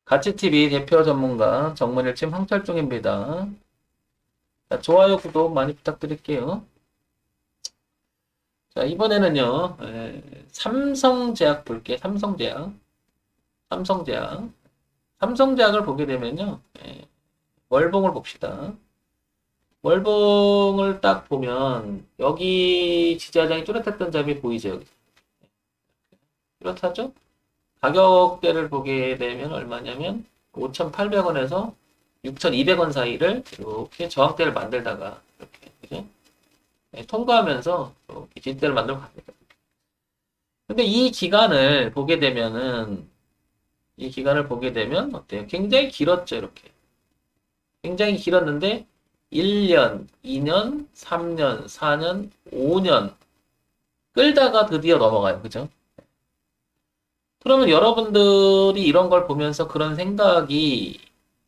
가치TV 대표 전문가 정문일침 황철중입니다. 자, 좋아요, 구독 많이 부탁드릴게요. 자, 이번에는요, 삼성제약 볼게요. 삼성제약. 삼성제약. 삼성제약을 보게 되면요, 월봉을 봅시다. 월봉을 딱 보면, 여기 지지하장이 뚜렷했던 점이 보이죠? 여기. 뚜렷하죠? 가격대를 보게 되면 얼마냐면, 5,800원에서 6,200원 사이를 이렇게 저항대를 만들다가 이렇게 그죠? 통과하면서 이렇게 진대를 만들고 갑니다. 근데 이 기간을 보게 되면 어때요? 굉장히 길었죠, 이렇게. 굉장히 길었는데 1년, 2년, 3년, 4년, 5년 끌다가 드디어 넘어가요. 그죠? 그러면 여러분들이 이런 걸 보면서 그런 생각이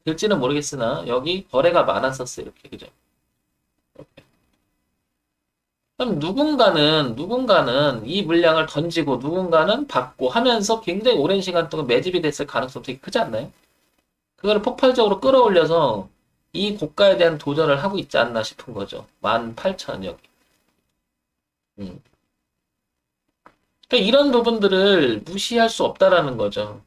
들지는 모르겠으나 여기 거래가 많았었어요. 이렇게. 그죠? 그럼 누군가는 이 물량을 던지고 누군가는 받고 하면서 굉장히 오랜 시간 동안 매집이 됐을 가능성이 되게 크지 않나요? 그거를 폭발적으로 끌어올려서 이 고가에 대한 도전을 하고 있지 않나 싶은 거죠. 18,000억. 음. 그러니까 이런 부분들을 무시할 수 없다라는 거죠.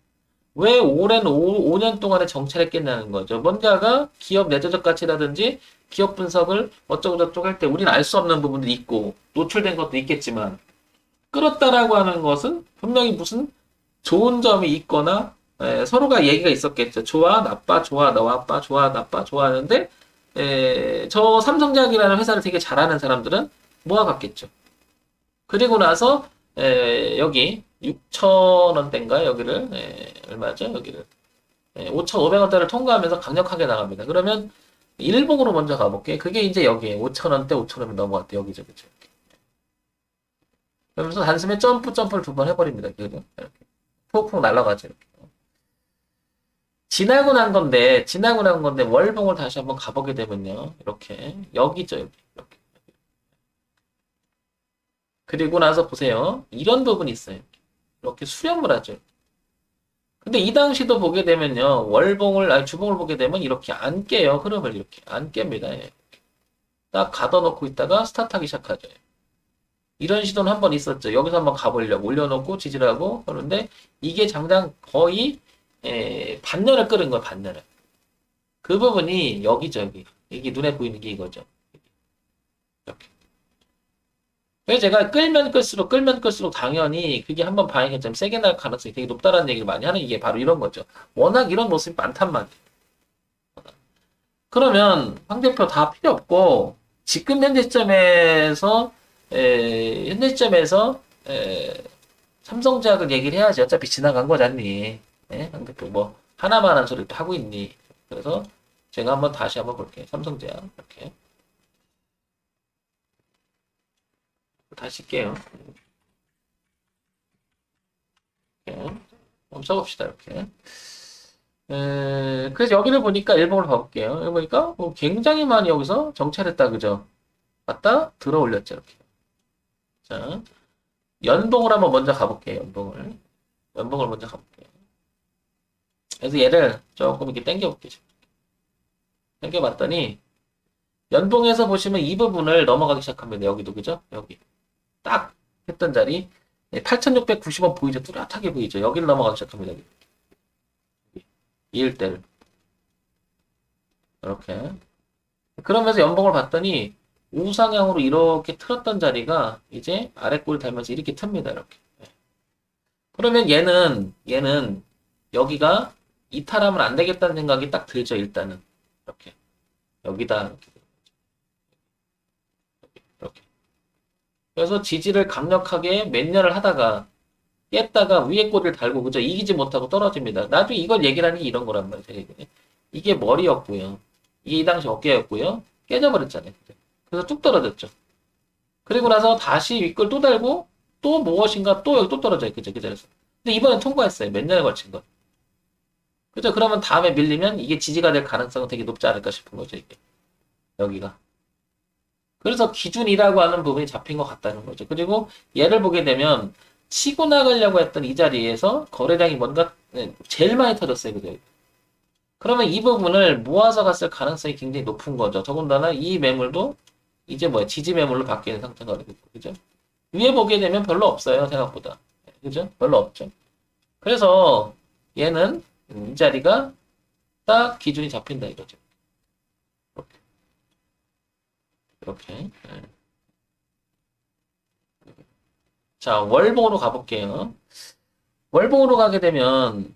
왜 오랜 5년 동안에 정체했겠냐는 거죠. 뭔가가 기업 내재적 가치라든지 기업 분석을 어쩌고저쩌고 할 때 우리는 알 수 없는 부분들이 있고 노출된 것도 있겠지만 끌었다라고 하는 것은 분명히 무슨 좋은 점이 있거나 서로가 얘기가 있었겠죠. 좋아, 나빠, 좋아, 나빠, 좋아, 나빠, 좋아하는데 저 삼성제약이라는 회사를 되게 잘하는 사람들은 모아갔겠죠. 그리고 나서 여기 6,000원대인가 여기를 얼마죠? 여기를 5,500원대를 통과하면서 강력하게 나갑니다. 그러면 일봉으로 먼저 가볼게. 그게 이제 여기에 5,000원대, 5,000원이 넘어갔대. 여기죠, 그죠? 그러면서 단숨에 점프를 두 번 해버립니다. 그죠? 이렇게 푹푹 날아가죠. 이렇게. 지나고 난 건데 월봉을 다시 한번 가보게 되면요, 이렇게 여기죠, 여기. 이렇게. 그리고 나서 보세요. 이런 부분이 있어요. 이렇게 수렴을 하죠. 근데 이 당시도 보게 되면요, 아니, 주봉을 보게 되면 이렇게 안 깨요. 흐름을 이렇게 안 깹니다. 예. 딱 가둬놓고 있다가 스타트하기 시작하죠. 이런 시도는 한 번 있었죠. 여기서 한번 가보려고 올려놓고 지지하고 그런데 이게 장장 거의 반년을 끓은 거예요. 반년을. 그 부분이 여기죠. 여기. 이게 눈에 보이는 게 이거죠. 이렇게. 그래서 제가 끌면 끌수록 당연히 그게 한번 반영했자면 세게 날 가능성이 되게 높다라는 얘기를 많이 하는 게 바로 이런 거죠. 워낙 이런 모습이 많단 말이에요. 그러면 황 대표 다 필요 없고 지금 현재 시점에서 삼성제약을 얘기를 해야지. 어차피 지나간 거잖니. 예? 황 대표 뭐 하나만 한 소리 또 하고 있니. 그래서 제가 다시 한번 볼게요. 삼성제약 이렇게 다시 할게요. 이렇게 한번 써봅시다. 이렇게. 그래서 여기를 보니까 일봉을 봐볼게요. 여기 보니까 굉장히 많이 여기서 정찰했다. 그죠? 맞다? 들어 올렸죠. 이렇게. 자, 연봉을 한번 먼저 가볼게요. 연봉을 먼저 가볼게요. 그래서 얘를 조금 이렇게 당겨볼게요. 당겨봤더니 연봉에서 보시면 이 부분을 넘어가기 시작합니다. 여기도 그죠? 여기 딱 했던 자리 8,690원 보이죠? 뚜렷하게 보이죠? 여기를 넘어가기 시작합니다. 여기. 이일대를 이렇게 그러면서 연봉을 봤더니 우상향으로 이렇게 틀었던 자리가 이제 아랫골 달면서 이렇게 틉니다. 이렇게. 그러면 얘는 여기가 이탈하면 안 되겠다는 생각이 딱 들죠. 일단은 이렇게 여기다 이렇게. 그래서 지지를 강력하게 몇 년을 하다가 깼다가 위에 꼬리를 달고 그저 이기지 못하고 떨어집니다. 나중에 이걸 얘기를 하는 게 이런 거란 말이에요. 이게 머리였고요. 이게 이 당시 어깨였고요. 깨져버렸잖아요. 그래서 뚝 떨어졌죠. 그리고 나서 다시 윗걸 또 달고 또 무엇인가 또 여기 또 떨어져요. 그죠? 그 자리에서. 근데 이번엔 통과했어요. 몇 년에 걸친 거. 그죠? 그러면 다음에 밀리면 이게 지지가 될 가능성은 되게 높지 않을까 싶은 거죠. 이게. 여기가. 그래서 기준이라고 하는 부분이 잡힌 것 같다는 거죠. 그리고 얘를 보게 되면 치고 나가려고 했던 이 자리에서 거래량이 뭔가 제일 많이 터졌어요. 그죠? 그러면 이 부분을 모아서 갔을 가능성이 굉장히 높은 거죠. 더군다나 이 매물도 이제 뭐야, 지지 매물로 바뀌는 상태가 되고, 그죠? 위에 보게 되면 별로 없어요, 생각보다. 그죠? 별로 없죠. 그래서 얘는 이 자리가 딱 기준이 잡힌다 이거죠. 이렇게. 이렇게. 네. 자, 월봉으로 가볼게요. 월봉으로 가게 되면,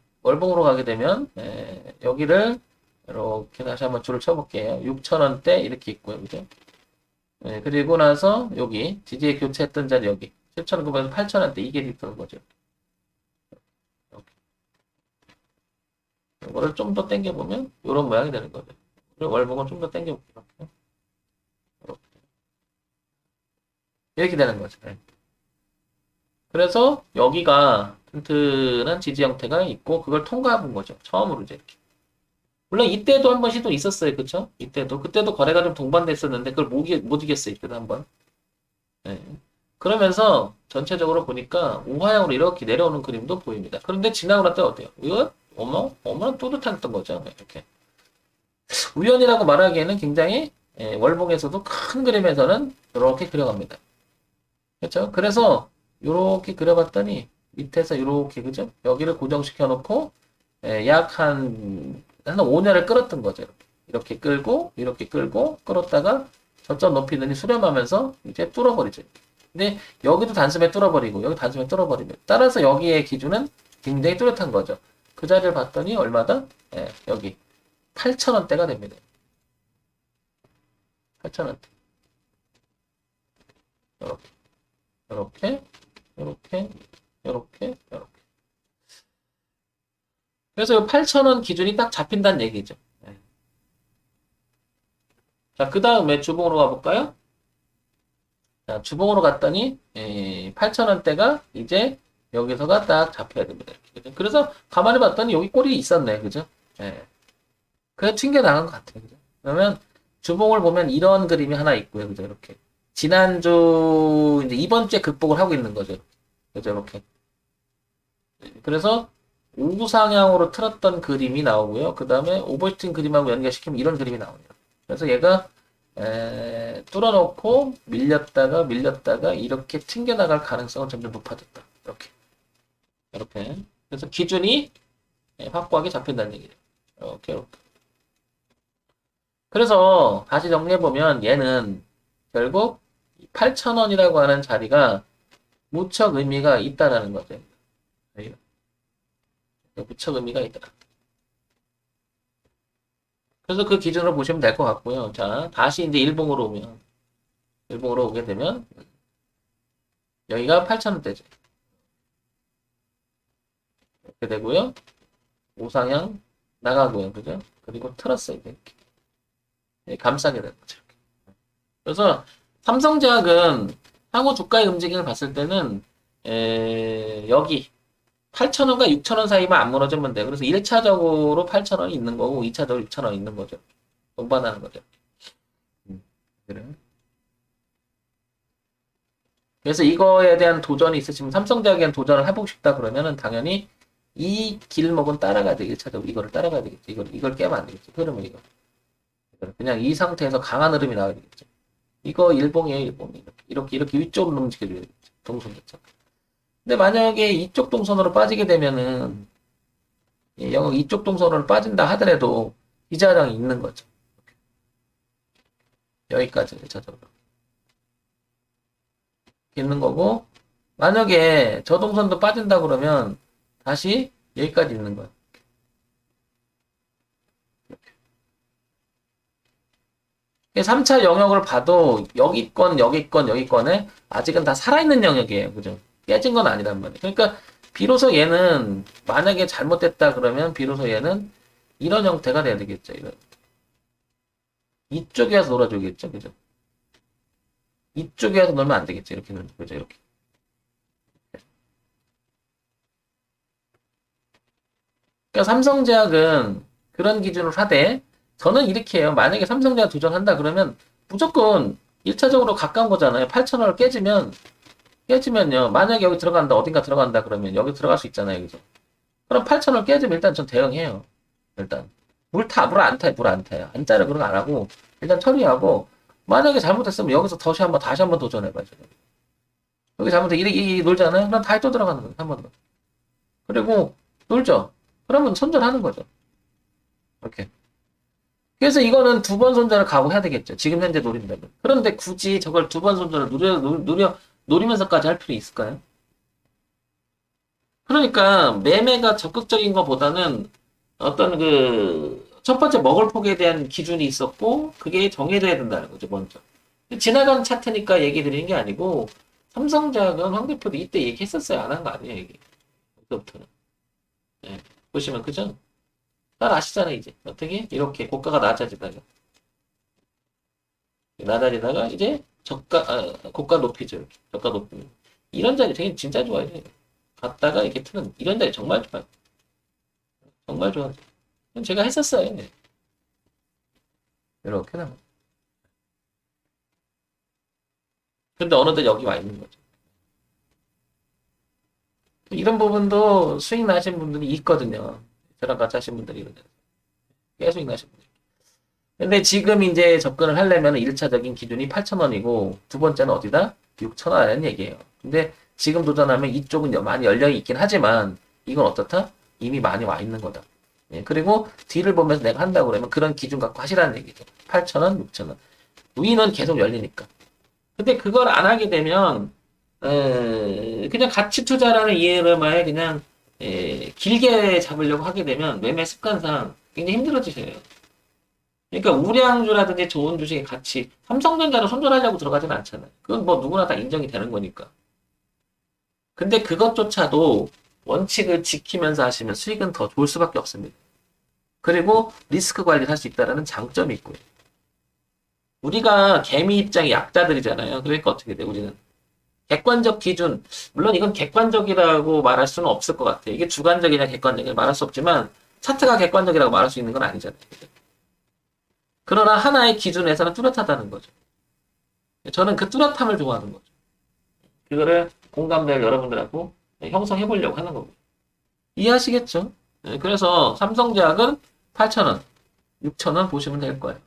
여기를 이렇게 다시 한번 줄을 쳐볼게요. 6,000원대 이렇게 있고요. 그죠? 그리고 나서 여기 지지에 교체했던 자리 여기 7,900에서 8,000원대 이게 있던 거죠. 이렇게. 이거를 좀 더 당겨보면 이런 모양이 되는 거죠. 그리고 월봉을 좀 더 당겨볼게요. 이렇게. 이렇게 되는 거죠. 네. 그래서 여기가 튼튼한 지지 형태가 있고 그걸 통과해 본 거죠. 처음으로 이제 이렇게. 물론 이때도 한번 시도 있었어요. 그쵸? 이때도. 그때도 거래가 좀 동반됐었는데 그걸 못 이겼어요. 이때도 한번. 네. 그러면서 전체적으로 보니까 우하향으로 이렇게 내려오는 그림도 보입니다. 그런데 지나고 났더니 어때요? 이거 어머나 뿌듯했던 거죠. 네, 이렇게. 우연이라고 말하기에는 굉장히 월봉에서도 큰 그림에서는 이렇게 그려갑니다. 그렇죠? 그래서 이렇게 그려봤더니 밑에서 이렇게 그죠? 여기를 고정시켜 놓고 약 한 5년을 끌었던 거죠. 이렇게 끌고 이렇게 끌고 끌었다가 저점 높이더니 수렴하면서 이제 뚫어버리죠. 근데 여기도 단숨에 뚫어버리고 여기 단숨에 뚫어버리면 따라서 여기의 기준은 굉장히 뚜렷한 거죠. 그 자리를 봤더니 얼마다? 여기 8,000원대가 됩니다. 8,000원대. 이렇게 이렇게 이렇게 이렇게 이렇게. 그래서 이 8,000원 기준이 딱 잡힌다는 얘기죠. 자, 그 다음에 주봉으로 가볼까요? 자, 주봉으로 갔더니 8,000원대가 이제 여기서가 딱 잡혀야 됩니다. 이렇게. 그래서 가만히 봤더니 여기 꼬리 있었네. 그죠? 예. 그래서 튕겨나간 것 같아요. 그죠? 그러면 주봉을 보면 이런 그림이 하나 있고요. 그죠? 이렇게. 지난주, 이제 이번 주에 극복을 하고 있는 거죠. 그죠? 이렇게. 그래서 우상향으로 틀었던 그림이 나오고요. 그 다음에 오버슈팅 그림하고 연결시키면 이런 그림이 나오네요. 그래서 얘가 뚫어놓고 밀렸다가 이렇게 튕겨나갈 가능성은 점점 높아졌다. 이렇게. 그래서 기준이 확고하게 잡힌다는 얘기죠. 이렇게. 그래서 다시 정리해보면 얘는 결국 8,000원이라고 하는 자리가 무척 의미가 있다라는 거죠. 무척 의미가 있다. 그래서 그 기준으로 보시면 될 것 같고요. 자, 다시 이제 일봉으로 오게 되면, 여기가 8,000원대죠. 이렇게 되고요. 우상향 나가고요. 그죠? 그리고 틀었어요. 이렇게. 감싸게 되는 거죠. 그래서 삼성제약은 향후 주가의 움직임을 봤을 때는, 여기 8,000원과 6,000원 사이만 안 무너지면 돼요. 그래서 1차적으로 8,000원이 있는 거고 2차적으로 6,000원이 있는 거죠. 동반하는 거죠. 그래. 그래서 이거에 대한 도전이 있으시면 삼성제약에 대한 도전을 해보고 싶다 그러면은 당연히 이 길목은 따라가야 돼. 1차적으로 이거를 따라가야 되겠죠. 이걸 깨면 안 되겠죠. 흐름을 이거. 그냥 이 상태에서 강한 흐름이 나와야 되겠죠. 이거 일봉이에요, 일봉이. 이렇게 위쪽으로 움직여줘야 되겠죠. 동선 자체. 근데 만약에 이쪽 동선으로 빠지게 되면은 영역 이쪽 동선으로 빠진다 하더라도 이자량이 있는 거죠. 여기까지 1차적으로 있는 거고 만약에 저 동선도 빠진다 그러면 다시 여기까지 있는 거예요. 3차 영역을 봐도 여기 건에 아직은 다 살아있는 영역이에요. 그죠? 깨진 건 아니란 말이에요. 그러니까 비로소 얘는 만약에 잘못됐다 그러면 비로소 얘는 이런 형태가 돼야 되겠죠. 이런. 이쪽에서 놀아주겠죠. 그죠? 이쪽에서 놀면 안 되겠죠. 이렇게 놀죠. 그죠? 이렇게. 그러니까 삼성제약은 그런 기준으로 하되 저는 이렇게 해요. 만약에 삼성제약 도전한다 그러면 무조건 1차적으로 가까운 거잖아요. 8,000원을 깨지면요. 만약에 여기 들어간다, 어딘가 들어간다 그러면 여기 들어갈 수 있잖아요. 그죠? 그럼 8,000원 깨지면 일단 전 대응해요. 일단. 물 안 타요, 물 안 타요. 안 자르 그런 거 안 하고, 일단 처리하고, 만약에 잘못했으면 여기서 다시 한번 도전해봐야죠. 여기 잘못해, 이 놀잖아요? 그럼 다시 또 들어가는 거예요, 한 번 더. 그리고, 놀죠? 그러면 손절하는 거죠. 이렇게. 그래서 이거는 두 번 손절을 각오해야 되겠죠. 지금 현재 노린다면. 그런데 굳이 저걸 두 번 손절을 노리면서까지 할 필요 있을까요? 그러니까 매매가 적극적인 것보다는 어떤 첫 번째 먹을 폭에 대한 기준이 있었고 그게 정해져야 된다는 거죠, 먼저. 지나간 차트니까 얘기 드리는 게 아니고 삼성전자는 황 대표도 이때 얘기했었어요. 안 한 거 아니에요, 얘기. 그때부터는. 예. 보시면 그죠? 잘 아시잖아요, 이제. 어떻게? 이렇게 낮아지다가 이제 고가 높이죠. 이렇게. 저가 높이. 이런 자리 되게 진짜 좋아요. 갔다가 이렇게 트는 이런 자리 정말 좋아요. 정말 좋아요. 제가 했었어요. 네. 이렇게 나와. 근데 어느덧 여기 와 있는 거죠. 이런 부분도 수익 나신 분들이 있거든요. 저랑 같이 하신 분들이 이런 데서. 계속 수익 나신 분들. 근데 지금 이제 접근을 하려면 1차적인 기준이 8,000원이고 두 번째는 어디다? 6,000원이라는 얘기예요. 근데 지금 도전하면 이쪽은 많이 열려 있긴 하지만 이건 어떻다? 이미 많이 와 있는 거다. 예, 그리고 뒤를 보면서 내가 한다고 그러면 그런 기준 갖고 하시라는 얘기죠. 8,000원, 6,000원. 위는 계속 열리니까. 근데 그걸 안 하게 되면 그냥 가치 투자라는 이해로만 그냥 길게 잡으려고 하게 되면 매매 습관상 굉장히 힘들어지세요. 그러니까 우량주라든지 좋은 주식의 가치, 삼성전자를 손절하려고 들어가진 않잖아요. 그건 뭐 누구나 다 인정이 되는 거니까. 근데 그것조차도 원칙을 지키면서 하시면 수익은 더 좋을 수밖에 없습니다. 그리고 리스크 관리를 할 수 있다는 장점이 있고요. 우리가 개미 입장이 약자들이잖아요. 그러니까 어떻게 돼, 우리는. 객관적 기준, 물론 이건 객관적이라고 말할 수는 없을 것 같아요. 이게 주관적이냐 객관적이냐 말할 수 없지만, 차트가 객관적이라고 말할 수 있는 건 아니잖아요. 그러나 하나의 기준에서는 뚜렷하다는 거죠. 저는 그 뚜렷함을 좋아하는 거죠. 그거를 공감대를 여러분들하고 형성해 보려고 하는 거고요. 이해하시겠죠? 네, 그래서 삼성제약은 8,000원, 6,000원 보시면 될 거예요.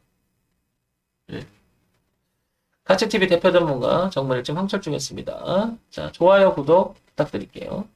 네. 가치TV 대표 전문가 정말 일진 황철중이었습니다. 자, 좋아요, 구독 부탁드릴게요.